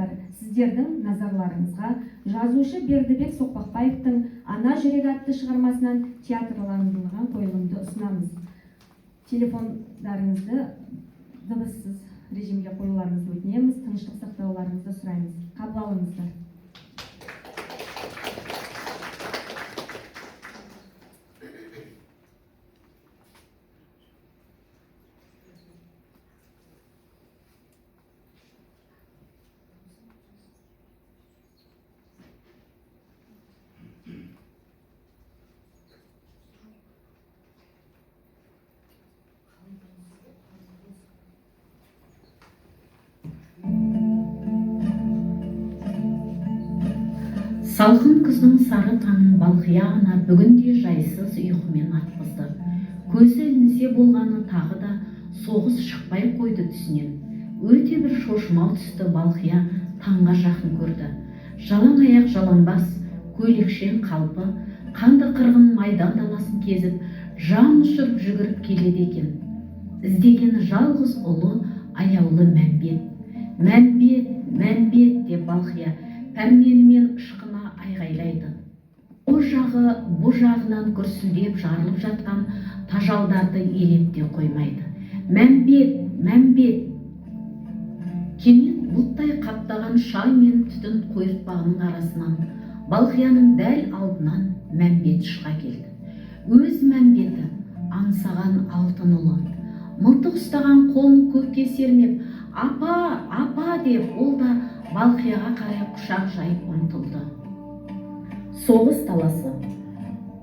қонақтар, сіздердің назарларыңызға жазушы Бердібек Соқпақбаевтың «Ана жүрегі» атты шығармасынан театрландырылған қойылымды ұсынамыз. Телефондарыңызды дыбыссыз режимге қоюларыңызды өтінеміз, тыныштық сақтауларыңызды сұраймыз. Қабыл алыңыздар. Салқын күздің сары таңын балқия ана бүгінде жайсыз ұйқымен атқызды. Көзі ілінсе болғаны тағы да соғыс шықпай қойды түсінен. Өте бір шошымау түсті балқия таңға жақын көрді. Жалаң аяқ жалаңбас, көйлекшең қалпы, қанды қырғын майдан даласын кезіп, жан ұшырып жүгіріп келеді екен. Іздегені жалғыз ұлы, аяулы Мәмбет. Мәмбет, Мәмбет деп балқия пәрменімен ышқына айғайлайды. О жағы, бұ жағынан күрсілдеп жарылып жатқан тажалдарды елепте қоймайды. Мәмбет, Мәмбет! Кенет бұлттай қаптаған шай мен түтін қойыртпағының арасынан балқияның дәл алдынан Мәмбет шыға келді. Өз Мәмбеті, аңсаған алтын ұлы. Мылтық ұстаған қолын көкке сермеп, апа, апа деп ол да балқияға қарай құшақ жайып ұмтылды. Соғыс таласы,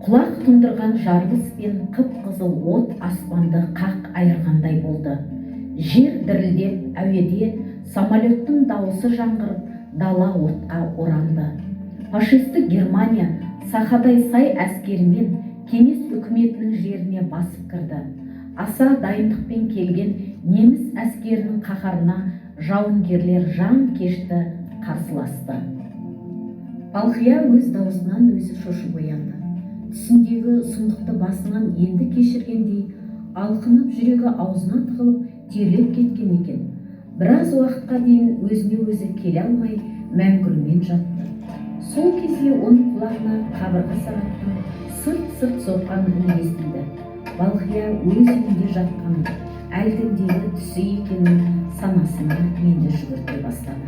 құлақ тұндырған жарылыс пен қып-қызыл от аспанды қақ айырғандай болды. Жер дірілдеп, әуеде самолеттің дауысы жаңғырып, дала отқа оранды. Фашистік Германия сахадай сай әскерімен кеңес үкіметінің жеріне басып кірді. Аса дайындықпен келген неміс әскерінің қаһарына жауынгерлер жан кешті қарсыласты. Балқия өз даусынан өзі шошып оянды. Түсіндегі сұмдықты басынан енді кешіргендей, алқынып жүрегі аузына тығылып терлеп кеткен екен. Біраз уақытқа дейін өзіне өзі келе алмай мәңгүрмен жатты. Сол кезде оның құлағына қабырға сағаттың сырт-сырт соққан үні естілді. Балқия өз үйінде жатқан әлгіндегі түсі екенін санасына енді жүгірте бастады.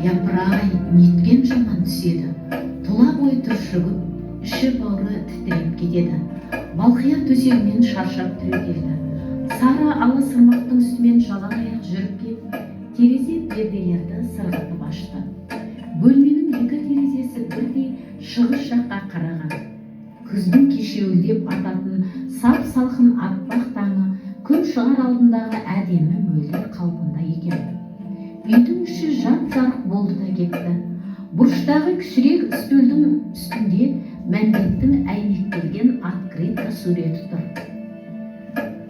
Япыр-ай, неткен жаман түседі. Тұла бойы түршігіп, іші бауыры тітреп кетеді. Балқия төсегінен шаршап түрегелді. Сары ала сырмақтың үстімен жалаң аяқ жүріп кеп, терезе перделерді сырғытып ашты. Бөлменің екі терезесі бірдей шығыс жаққа қараған. Күздің кешеуілдеп ататын сап-салқын аппақ таңы күн шығар алдындағы әдемі мөлдір қалпында екен. Үйдің іші жап-жарық болды да кетті. Бұрыштағы кішірек үстелдің үстінде Мәмбеттің әйнектелген открытка суреті тұр.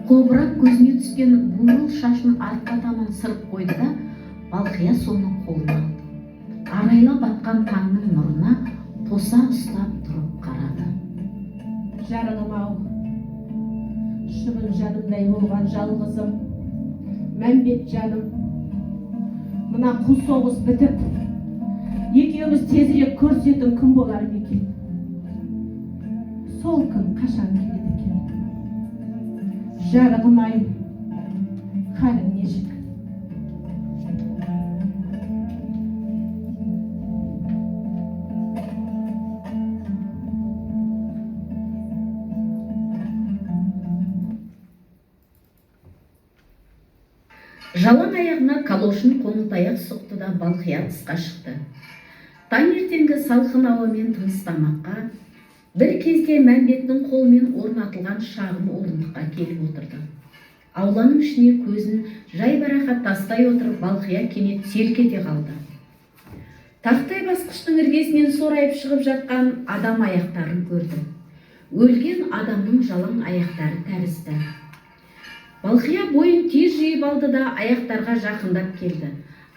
Қобырап көзіне түскен бурыл шашын артқа таман сырып қойды да Балқия соны қолына алды. Арайла батқан таңның нұрына тоса ұстап тұрып қарады. Жарығым-ау, шыбын жанымдай болған жалғызым, Мәмбет жаным, мына қу соғыс бітіп, екеуміз тезірек көрсетін күн болар ма екен? Сол күн қашан келеді екен? Жарығым-ай, халің нешік? Жалаң аяғына калошын қоңылтаяқ сұқты да Балқия тысқа шықты. Таңертеңгі салқын ауамен тыныстамаққа бір кезде Мәмбеттің қолымен орнатылған шағын орындыққа келіп отырды. Ауланың ішіне көзін жайбарақат тастай отырып Балқия кенет селк ете қалды. Тақтай басқыштың іргесінен сорайып шығып жатқан адам аяқтарын көрді. Өлген адамның жалаң аяқтары тәрізді. Балқия бойын тез жиып алды да аяқтарға жақындап келді.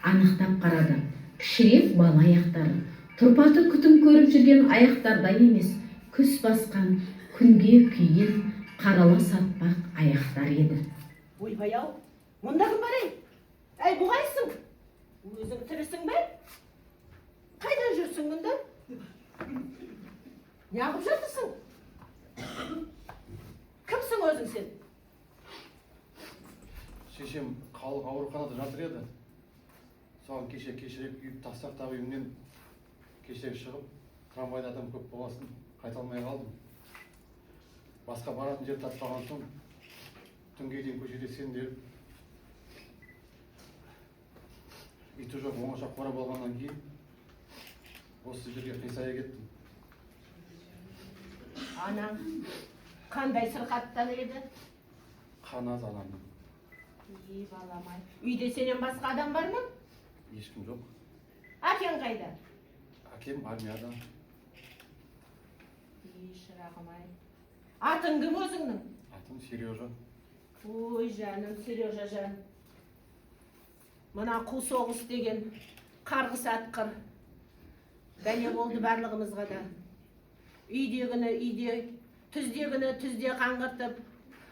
Анықтап қарады. Кішірек бала аяқтары. Тұрпаты күтім көріп жүрген аяқтардай емес, күс басқан, күнге күйген, қарала сатпақ аяқтар еді. Ойбай-ау, мұнда кім бар ей? Әй, бұғайсың? Өзің тірісің бе? Қайдан жүрсің мұнда? Неғып жатырсың? Кімсің өзің сен? Шешем халық ауруханада жатыр еді. Соған кешірек үйіп тастап тағы үйімнен кешірек шығып, трамвайда адам көп боласын қайта алмай қалдым. Басқа баратын жер таппаған соң, түнге дейін көшеде сенделіп, иті жоқ оңаша қора болғаннан кейін, осы жерге қисая кеттім. Анаң қандай сырқаттан еді? Қан аз анамның. Ей, балам-ай. Үйде сенен басқа адам бар ма? Ешкім жоқ. Әкең қайда? Әкем армияда. Ей, шырағым-ай. Атың кім өзіңнің? Атым Сережа. Ой, жаным, Сережа жан. Мына қу соғыс деген қарғыс атқыр. Бәле болды барлығымызға да. Үйдегіні үйде, түздегіні түзде қаңғыртып,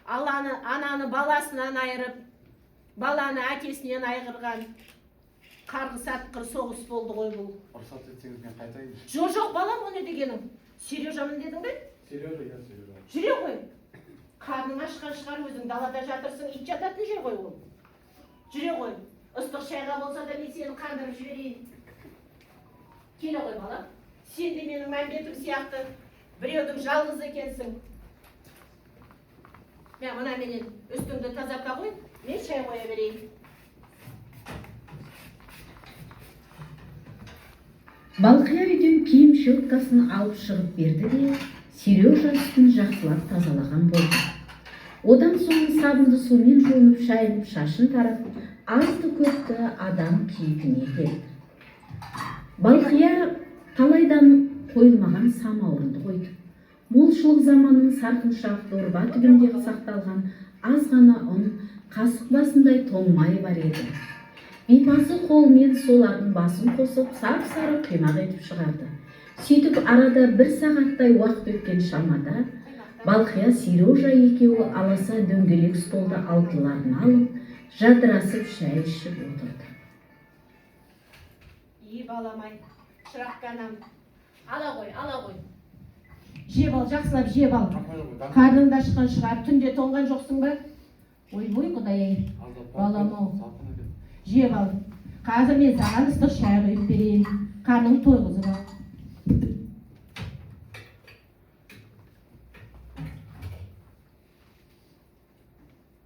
ананы баласынан айырып, баланы әкесінен айғырған қарғыс атқыр соғыс болды ғой бұл. Рұқсат етсеңіз мен қайтайын. Жоқ, балам, оны дегенің. Сережамын дедің бе? Сережа, я Сережа. Жүре ғой. Қарның ашқан шығар, өзің далада жатырсың, ит жататын жер ғой ол. Жүре ғой. Ыстық шайға болса да мен сені қандырып жіберейін. Келе ғой, балам. Сен де менің Мәмбетім сияқты біреудің жалғыз екенсің. Мен мына менен үстіңді тазарта қой, мен шай қоя берейін. Балқия үйден киім щеткасын алып шығып берді де, Сережа үстін жақсылап тазалаған болды. Одан соң сабынды сумен жуынып, шайынып, шашын тарап, азды көпті адам кейпіне келді. Балқия талайдан қойылмаған самауырынды қойды. Молшылық заманның сарқыншақ дорба түбінде сақталған аз ғана ұн, қасық басындай тоңмай бар еді. Бипасы қолымен солардың басын қосып, сап-сары қимақ етіп шығарды. Сөйтіп арада 1 сағаттай уақыт өткен шамада, Балқия Сережа екеуі аласа дөңгелек столды алтыларын алып, жадырасып шай ішіп отырды. Ей, балам-ай, шырақ анам. Ала ғой. Жеп ал, жақсылап жеп ал. Қарның да шыққан шығар, түнде тоңған жоқсың ба? Ой, құдай-ай, балам-ау. Жеп ал. Қазір мен саған ыстық шай құйып берейін. Қарның тойғызып ал.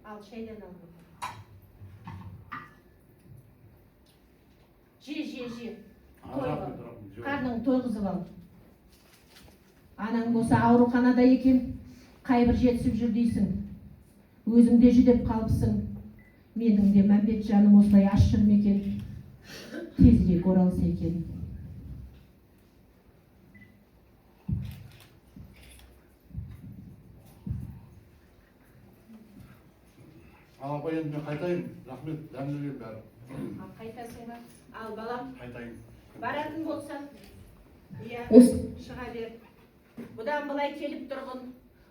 Ал, шайдан ал. Же. Қарның тойғызып ал. Анаң болса ауруханада екен, қайбір жетісіп жүр дейсің. Өзің де жүдеп қалыпсың. Менің де Мәмбет жаным осылай аш жүр ме екен? Тезірек оралса екен. Ала қой, енді мен қайтайын. Рахмет, дәмділген бәрі. Қайтасың ба? Ал, балам, Қайтайын. баратын болсаң, иә, шыға бер. Бұдан былай келіп тұрғын.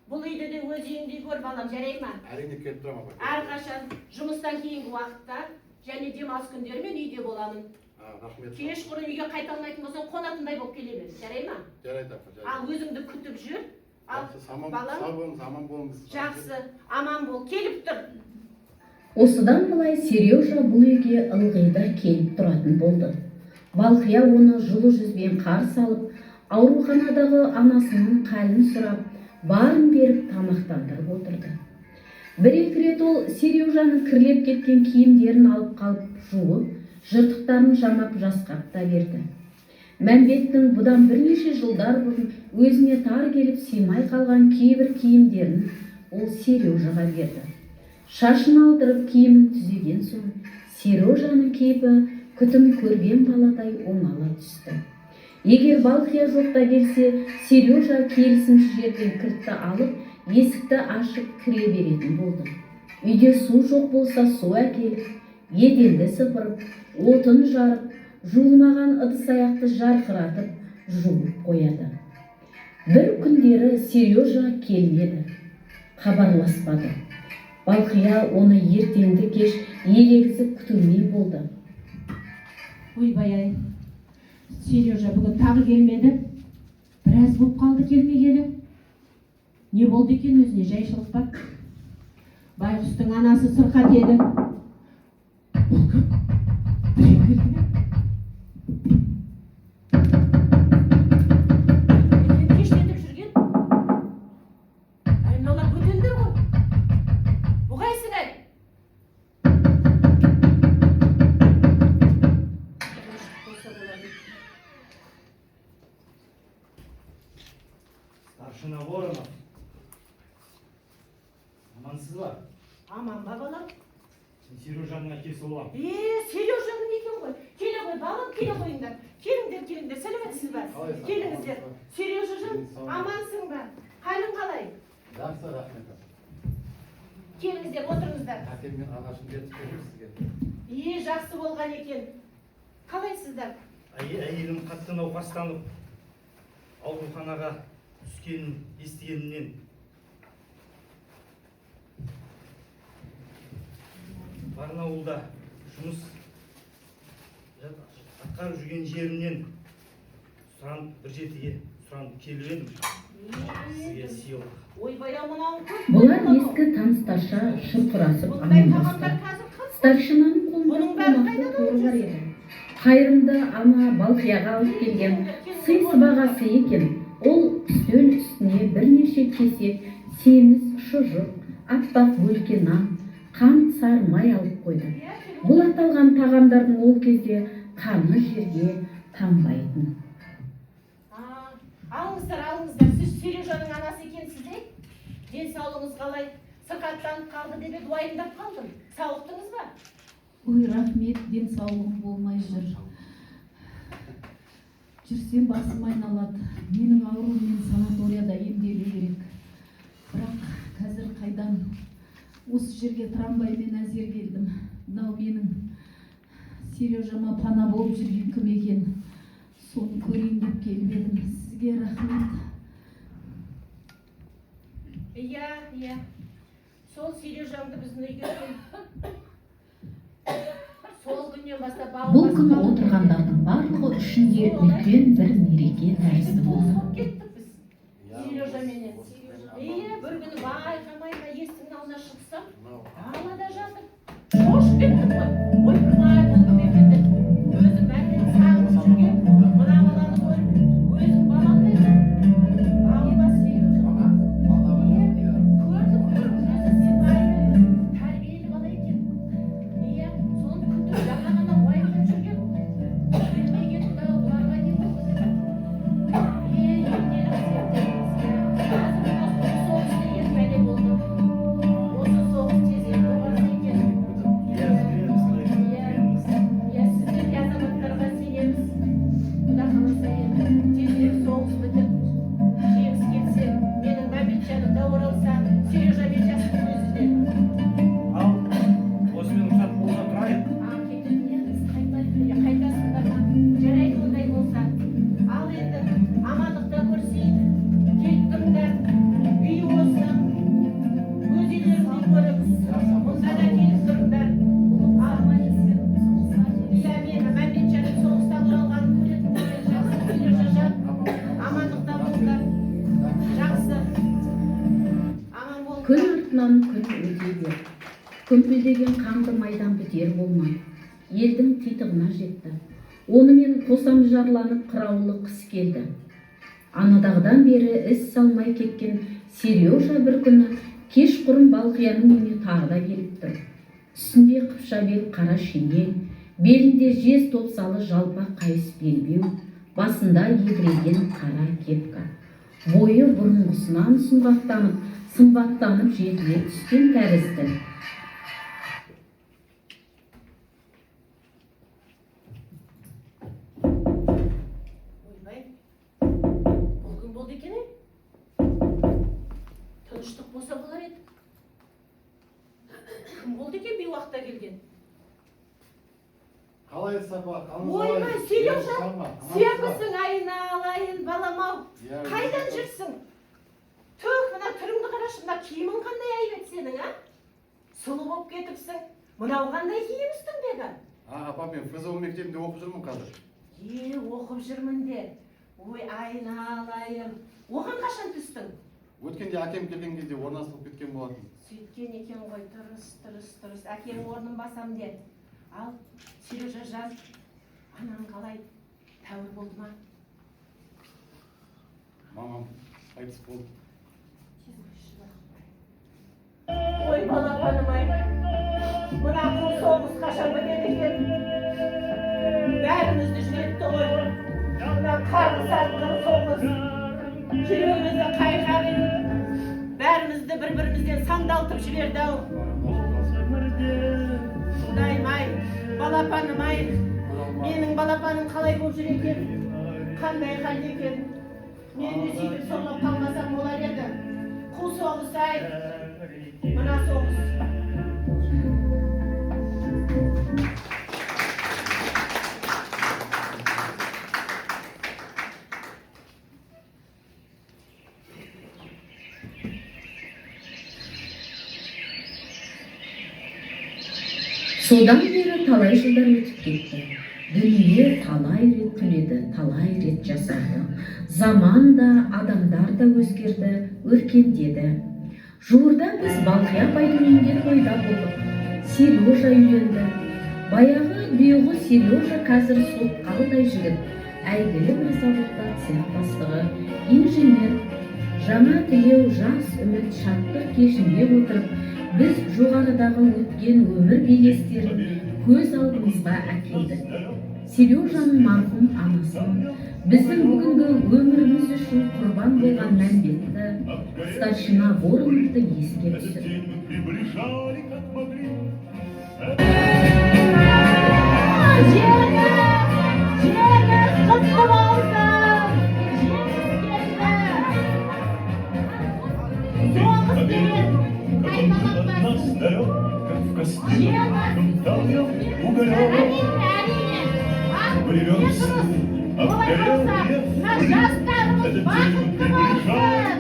Бұл үйді де өз үйіңдей көр, балам, жарай ма? Әрине келіп тұрам, апай. Әрқашан жұмыстан кейінгі уақытта және демалыс күндері мен үйде боламын. Рахмет. Кешқұрын үйге қайта алмайтын болсаң, қонатындай болып келе бер, жарай ма? Жарайды, апа, жарайды. Ал, өзіңді күтіп жүр. Ал, Сау балам, болыңыз, аман болыңыз. жақсы, аман бол, келіп тұр. Осыдан былай Сережа бұл үйге ылғи да келіп тұратын болды. Балқия оны жылы жүзбен қарсы алып, ауруханадағы анасының қалін сұрап, барын беріп тамақтандырып отырды. Бір-екі рет ол Сережаның кірлеп кеткен киімдерін алып қалып жуып, жыртықтарын жамап жасқап та берді. Мәмбеттің бұдан бірнеше жылдар бұрын өзіне тар келіп сыймай қалған кейбір киімдерін ол Сережаға берді. Шашын алдырып киімін түзеген соң, Сережаның кейпі күтім көрген баладай оңала түсті. Егер Балқия жоқта келсе, Сережа келісімші жерден кілтті алып, есікті ашып кіре беретін болды. Үйде су жоқ болса, су әкеліп, еденді сыпырып, отын жарып, жуылмаған ыдыс-аяқты жарқыратып жуып қояды. Бір күндері Сережа келмеді. хабарласпады. Балқия оны ертеңді кеш елегізіп күтумен болды. Ойбай-ай, Сережа бүгін тағы келмеді. Біраз болып қалды келмегелі. Не болды екен өзіне, жайшылық па? Байғұстың анасы сырқат еді. Кештетіп жүрген? Ай, мыналар бөтелдер ғой. Бұл қайсыңай? Старшина Воронов. Амансыз ба? Аман ба, балам? Мен Сережаның әкесі болам. Сережаның екен ғой. Келе ғой, балам, келе қойыңдар. Келіңдер, сәлеметсіз ба? Келіңіздер. Сережажан, амансың ба? Халің қалай? Жақсы, рахмет. Келіңіздер, отырыңыздар. Әкем мен анашым кетіп келдім сізге. Жақсы болған екен. Қалайсыздар? Әйелім қатты науқастанып, ауруханаға түскенін естігенінен Барнауылда жұмыс атқарып жүрген жерімнен бір жетіге сұранып келіп едім. Сізге сыйлық. Ойбай-ау, мынауың көп. Бұлар ескі таныстарша шұрқырасып амандасты. Старшинаның қолында қомақты торы бар еді. Қайырымды ана Балқияға алып келген сый сыбағасы екен. Ол үстел үстіне бірнеше кесек семіз шұжық, аппақ бөлке нан, қант сары май алып қойды. Бұл аталған тағамдардың ол кезде қаны жерге тамбайтын. Алыңыздар, сіз Сережаның анасы екенсіз, денсаулығыңыз қалай? Сырқаттанып қалды деп еді, уайымдап қалдым. Сауықтыңыз ба? Ой, рахмет, денсаулығым болмай жүр. Жүрсем басым айналады. Менің ауруыммен санаторияда емделу керек. Бірақ қазір қайдан? Осы жерге трамваймен әзер келдім. Мынау менің Сережама пана болып жүрген кім екен? Соны көрейін деп келіп едім. Сізге рахмет. Иә. Сол Сережамды біздің үйге келді. Сол күннен бастап Бұл күн отырғандардың барлығы үшін де үлкен бір мереке тәрізді болды. Кеттік біз. Сережаменен. Бір күні байқамай есіктің алдына шықсам, далада жатыр. Қош кеттік қой. Ой, бұл мекенде өзім бәрінен сағынып жүрген мына баланы көріп, өзім баламдай балыма Сережа. Көрдім, өзі сыпайы, тәрбиелі бала екен. Соны күндіз жаңа ғана уайымдап жүрген. Білмеген бұларға не болды деп. Күн артынан күн өте берді. Көмпілдеген қанды майдан бітер болмай, елдің титығына жетті. Онымен қосам жарланып қыраулы қыс келді. Анадағыдан бері із салмай кеткен Сережа бір күні кешқұрым Балқияның үйіне тағы да келіпті. Үстінде қыпша бел қара шинель, белінде жез топсалы жалпақ қайыс белбеу, басында едірейген қара кепка. Бойы бұрынғысынан сымбаттанып жетіле түскен тәрізді. Ойбай, бұл күн болды екен, тыныштық болса болар еді. Кім болды екен бейуақта келген? Қалай сапа? Ойбай, Сережа, сенбісің айналайын балам-ау. Қайдан жүрсің? Түк, мына түріңді қара. қарашы, мына киімің қандай әйбет сенің, а? Сұлу болып кетіпсің. Мынау қандай киім үстіңдегі? Апа, мен ФЗО мектебінде оқып жүрмін қазір. Оқып жүрмін де. Ой, айналайын. Оған қашан түстің? Өткенде әкем келген кезде орналастырып кеткен болатын. Сөйткен екен ғой, тұрыс. Әкең орнын басам де. Ал, Сережа жаз. Анаң қалай? Тәуір болды ма? Мамам қайтыс болды. Ой, балапаным-ай. Мына қу соғыс қашан бітеді екен? Бәрімізді жүретті ғой. Мына қарғы сарқын соғыс. Жүрегімізді қайқағын. Бәрімізді бір-бірімізден сандалтып жіберді-ау. Құдайым-ай, балапаным-ай. Менің балапаным қалай болып жүр екен? Қандай халде екен? Мен де сөйтіп соғып қалмасам болар еді. Қу соғыс-ай. Мына соғыс. Содан бері талай жылдар өтіп кетті. Дүние талай рет түледі, талай рет жасарды. Заман да, адамдар да өзгерді, өркендеді. Жуырда біз Балқия апайдың үйінде тойда болдық. Сережа үйленді. Баяғы бұйығы Сережа қазір сотталдай жігіт. Әйгілі бір заводта цех бастығы, инженер. Жаңа тілеу, жас үміт, шаттық кешінде отырып, біз жоғарыдағы өткен өмір белестерін көз алдымызға әкелдік. Сережаның марқұм анасын, біздің бүгінгі өміріміз үшін құрбан болған Мәмбетті, старшина Вороновты еске түсірдік. Жастарымыз бақытты болсын!